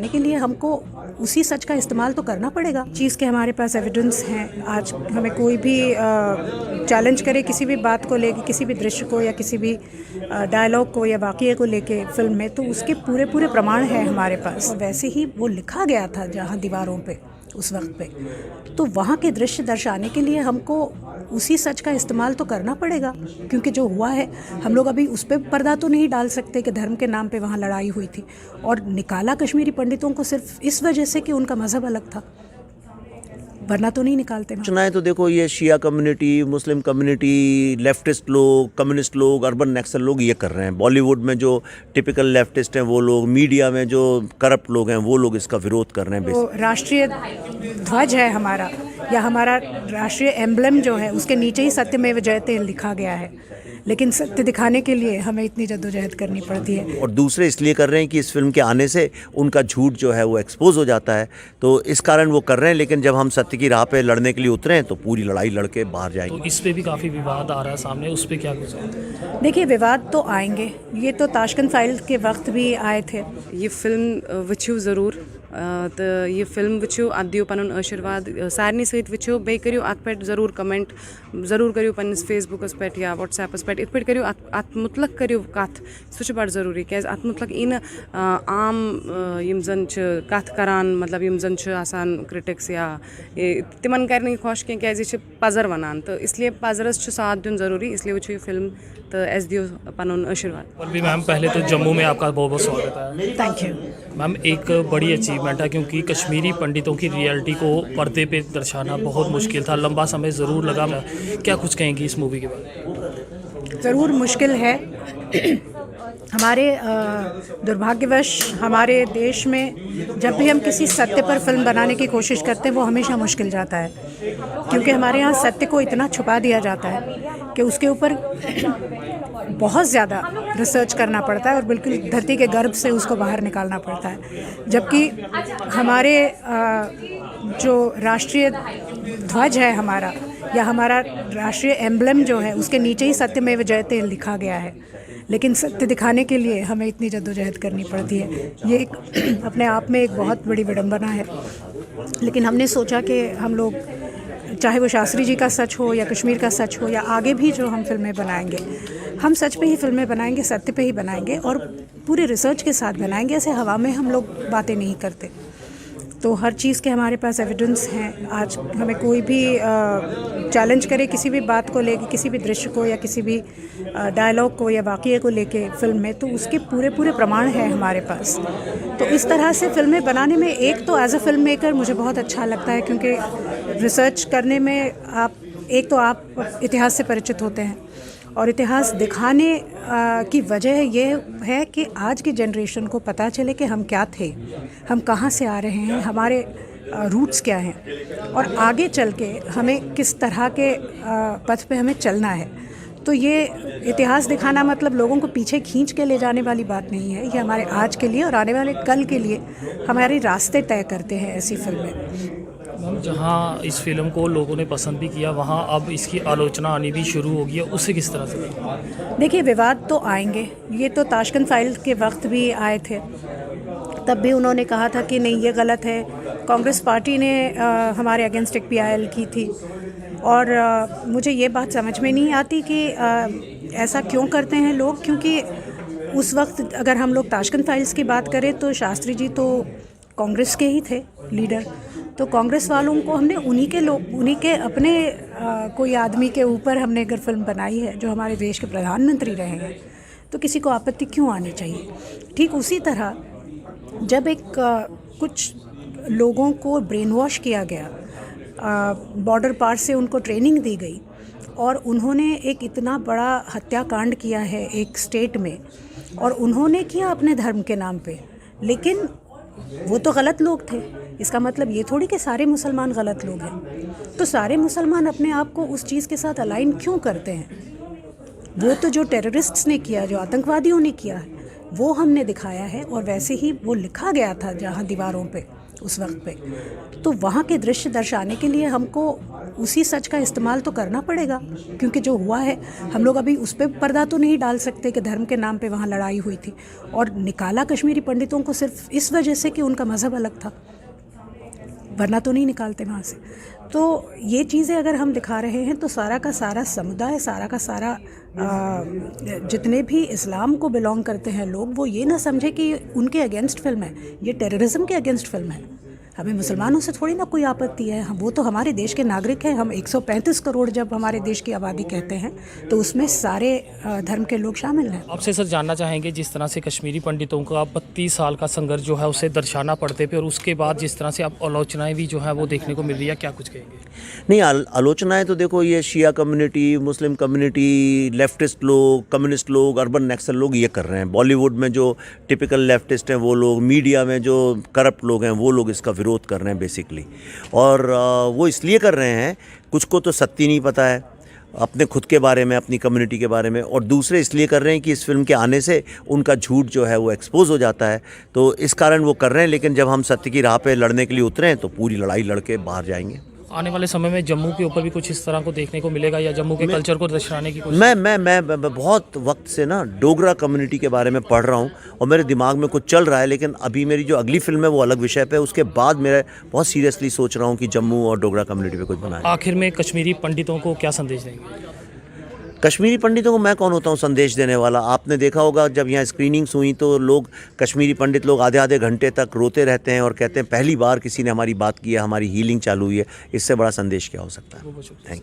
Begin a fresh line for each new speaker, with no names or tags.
के लिए हमको उसी सच का इस्तेमाल तो करना पड़ेगा। चीज़ के हमारे पास एविडेंस हैं। आज हमें कोई भी चैलेंज करे किसी भी बात को लेके, किसी भी दृश्य को या किसी भी डायलॉग को या वाक़ये को लेके फिल्म में, तो उसके पूरे प्रमाण हैं हमारे पास। वैसे ही वो लिखा गया था जहाँ दीवारों पे उस वक्त पे, तो वहाँ के दृश्य दर्शाने के लिए हमको उसी सच का इस्तेमाल तो करना पड़ेगा। क्योंकि जो हुआ है, हम लोग अभी उस पर पर्दा तो नहीं डाल सकते कि धर्म के नाम पे वहाँ लड़ाई हुई थी, और निकाला कश्मीरी पंडितों को सिर्फ इस वजह से कि उनका मज़हब अलग था, वरना तो नहीं निकालते।
सुना है तो देखो, ये शिया कम्युनिटी, मुस्लिम कम्युनिटी, लेफ्टिस्ट लोग, कम्युनिस्ट लोग, अर्बन नक्सल लोग ये कर रहे हैं। बॉलीवुड में जो टिपिकल लेफ्टिस्ट हैं वो लोग, मीडिया में जो करप्ट लोग हैं वो लोग इसका विरोध कर रहे हैं।
तो राष्ट्रीय ध्वज है हमारा, या हमारा राष्ट्रीय एम्ब्लेम जो है, उसके नीचे ही सत्यमेव जयते लिखा गया है, लेकिन सत्य दिखाने के लिए हमें इतनी जद्दोजहद करनी पड़ती है।
और दूसरे इसलिए कर रहे हैं कि इस फिल्म के आने से उनका झूठ जो है वो एक्सपोज हो जाता है, तो इस कारण वो कर रहे हैं। लेकिन जब हम सत्य की राह पे लड़ने के लिए उतरे हैं तो पूरी लड़ाई लड़के बाहर जाएंगे।
तो इस पे भी काफ़ी विवाद आ रहा है सामने, उस पे क्या कुछ?
देखिए, विवाद तो आएंगे, ये तो ताशकंद फाइल के वक्त भी आए थे।
ये फिल्म वुचो ज़रूर, तो ये फिल्म वुचो, अत दियो पनुन आशीर्वाद सारनी सहित वुचो, बे करियो अत पे ज़रूर कमेंट, ज़रूर करियो पन्निस फेसबुकस पे या व्हाट्सएपस पे, इत पे करियो अत मुतलक करियो कथ, सह बड़ ज़रूरी। क्या अत मुतलक इन आम यम जन कथ करान, मतलब यम जन आसान क्रिटिक्स या तिमन कर नहीं खुश क्या, क्या पजर वनान, तो इसलिए पजरस साथ दिन ज़रूरी, इसलिए वुचो ये फिल्म, तो एस दियो पनुन आशीर्वाद।
और भी मैम, पहले तो जम्मू में आपका बहुत बहुत स्वागत है।
थैंक यू
मैम, एक बड़ी अचीवमेंट है क्योंकि कश्मीरी पंडितों की रियलिटी को पर्दे पे दर्शाना बहुत मुश्किल था, लंबा समय ज़रूर लगा। क्या कुछ कहेंगी इस मूवी के बारे में?
ज़रूर मुश्किल है। हमारे दुर्भाग्यवश हमारे देश में जब भी हम किसी सत्य पर फिल्म बनाने की कोशिश करते हैं वो हमेशा मुश्किल जाता है, क्योंकि हमारे यहाँ सत्य को इतना छुपा दिया जाता है कि उसके ऊपर बहुत ज़्यादा रिसर्च करना पड़ता है और बिल्कुल धरती के गर्भ से उसको बाहर निकालना पड़ता है। जबकि हमारे जो राष्ट्रीय ध्वज है हमारा, या हमारा राष्ट्रीय एम्ब्लेम जो है, उसके नीचे ही सत्यमेव जयते लिखा गया है, लेकिन सत्य दिखाने के लिए हमें इतनी जद्दोजहद करनी पड़ती है। ये एक अपने आप में एक बहुत बड़ी विडंबना है। लेकिन हमने सोचा कि हम लोग, चाहे वो शास्त्री जी का सच हो या कश्मीर का सच हो, या आगे भी जो हम फिल्में बनाएंगे, हम सच पे ही फिल्में बनाएंगे, सत्य पे ही बनाएंगे और पूरे रिसर्च के साथ बनाएंगे। ऐसे हवा में हम लोग बातें नहीं करते। तो हर चीज़ के हमारे पास एविडेंस हैं। आज हमें कोई भी चैलेंज करे किसी भी बात को लेके, किसी भी दृश्य को या किसी भी डायलॉग को या वाक़ये को लेके फिल्म में, तो उसके पूरे प्रमाण हैं हमारे पास। तो इस तरह से फिल्में बनाने में, एक तो एज अ फिल्म मेकर मुझे बहुत अच्छा लगता है, क्योंकि रिसर्च करने में आप इतिहास से परिचित होते हैं, और इतिहास दिखाने की वजह ये है कि आज की जनरेशन को पता चले कि हम क्या थे, हम कहाँ से आ रहे हैं, हमारे रूट्स क्या हैं, और आगे चल के हमें किस तरह के पथ पे हमें चलना है। तो ये इतिहास दिखाना मतलब लोगों को पीछे खींच के ले जाने वाली बात नहीं है। ये हमारे आज के लिए और आने वाले कल के लिए हमारे रास्ते तय करते हैं ऐसी फिल्में।
मैम, जहाँ इस फिल्म को लोगों ने पसंद भी किया, वहाँ अब इसकी आलोचना आनी भी शुरू हो गई है, उससे किस तरह से?
देखिए, विवाद तो आएंगे, ये तो ताशकंद फाइल के वक्त भी आए थे। तब भी उन्होंने कहा था कि नहीं, ये गलत है। कांग्रेस पार्टी ने हमारे अगेंस्ट एक PIL की थी, और मुझे ये बात समझ में नहीं आती कि ऐसा क्यों करते हैं लोग। क्योंकि उस वक्त अगर हम लोग ताशकंद फाइल्स की बात करें तो शास्त्री जी तो कांग्रेस के ही थे लीडर, तो कांग्रेस वालों को हमने उन्हीं के अपने कोई आदमी के ऊपर हमने अगर फिल्म बनाई है जो हमारे देश के प्रधानमंत्री रहे हैं, तो किसी को आपत्ति क्यों आनी चाहिए। ठीक उसी तरह जब कुछ लोगों को ब्रेन वॉश किया गया, बॉर्डर पार से उनको ट्रेनिंग दी गई, और उन्होंने एक इतना बड़ा हत्याकांड किया है एक स्टेट में, और उन्होंने किया अपने धर्म के नाम पे, लेकिन वो तो गलत लोग थे। इसका मतलब ये थोड़ी कि सारे मुसलमान गलत लोग हैं। तो सारे मुसलमान अपने आप को उस चीज़ के साथ अलाइन क्यों करते हैं? वो तो जो टेररिस्ट्स ने किया, जो आतंकवादियों ने किया है, वो हमने दिखाया है और वैसे ही वो लिखा गया था जहाँ दीवारों पे उस वक्त पे, तो वहाँ के दृश्य दर्शाने के लिए हमको उसी सच का इस्तेमाल तो करना पड़ेगा, क्योंकि जो हुआ है हम लोग अभी उस पर पर्दा तो नहीं डाल सकते कि धर्म के नाम पे वहाँ लड़ाई हुई थी, और निकाला कश्मीरी पंडितों को सिर्फ इस वजह से कि उनका मज़हब अलग था, वरना तो नहीं निकालते वहाँ से। तो ये चीज़ें अगर हम दिखा रहे हैं तो सारा का सारा समुदाय, सारा का सारा जितने भी इस्लाम को बिलोंग करते हैं लोग, वो ये ना समझे कि उनके अगेंस्ट फिल्म है, ये टेररिज्म के अगेंस्ट फिल्म है। हमें मुसलमानों से थोड़ी ना कोई आपत्ति है, वो तो हमारे देश के नागरिक हैं। हम 135 करोड़ जब हमारे देश की आबादी कहते हैं तो उसमें सारे धर्म के लोग शामिल हैं।
आपसे सर जानना चाहेंगे, जिस तरह से कश्मीरी पंडितों का 32 साल का संघर्ष जो है उसे दर्शाना पर्दे पे, और उसके बाद जिस तरह से आप आलोचनाएं भी जो है वो देखने को मिल रही है, क्या कुछ कहेंगे?
नहीं, आलोचनाएं तो देखो, ये शिया कम्युनिटी, मुस्लिम कम्युनिटी, लेफ्टिस्ट लोग, कम्युनिस्ट लोग, अर्बन नक्सल लोग ये कर रहे हैं। बॉलीवुड में जो टिपिकल लेफ्टिस्ट हैं वो लोग, मीडिया में जो करप्ट लोग हैं वो लोग इसका विरोध कर रहे हैं बेसिकली। और वो इसलिए कर रहे हैं, कुछ को तो सत्य नहीं पता है अपने खुद के बारे में, अपनी कम्युनिटी के बारे में, और दूसरे इसलिए कर रहे हैं कि इस फिल्म के आने से उनका झूठ जो है वो एक्सपोज हो जाता है, तो इस कारण वो कर रहे हैं। लेकिन जब हम सत्य की राह पे लड़ने के लिए उतरे हैं तो पूरी लड़ाई लड़ के बाहर जाएंगे।
आने वाले समय में जम्मू के ऊपर भी कुछ इस तरह को देखने को मिलेगा, या जम्मू के कल्चर को दर्शाने की कोशिश?
मैं बहुत वक्त से ना डोगरा कम्युनिटी के बारे में पढ़ रहा हूँ और मेरे दिमाग में कुछ चल रहा है, लेकिन अभी मेरी जो अगली फिल्म है वो अलग विषय पे है। उसके बाद मैं बहुत सीरियसली सोच रहा हूँ कि जम्मू और डोगरा कम्युनिटी पे कुछ बनाए।
आखिर में कश्मीरी पंडितों को क्या संदेश देंगे?
कश्मीरी पंडितों को मैं कौन होता हूँ संदेश देने वाला? आपने देखा होगा जब यहाँ स्क्रीनिंग्स हुई तो लोग, कश्मीरी पंडित लोग आधे आधे घंटे तक रोते रहते हैं और कहते हैं पहली बार किसी ने हमारी बात की है, हमारी हीलिंग चालू हुई है। इससे बड़ा संदेश क्या हो सकता है? Thank you.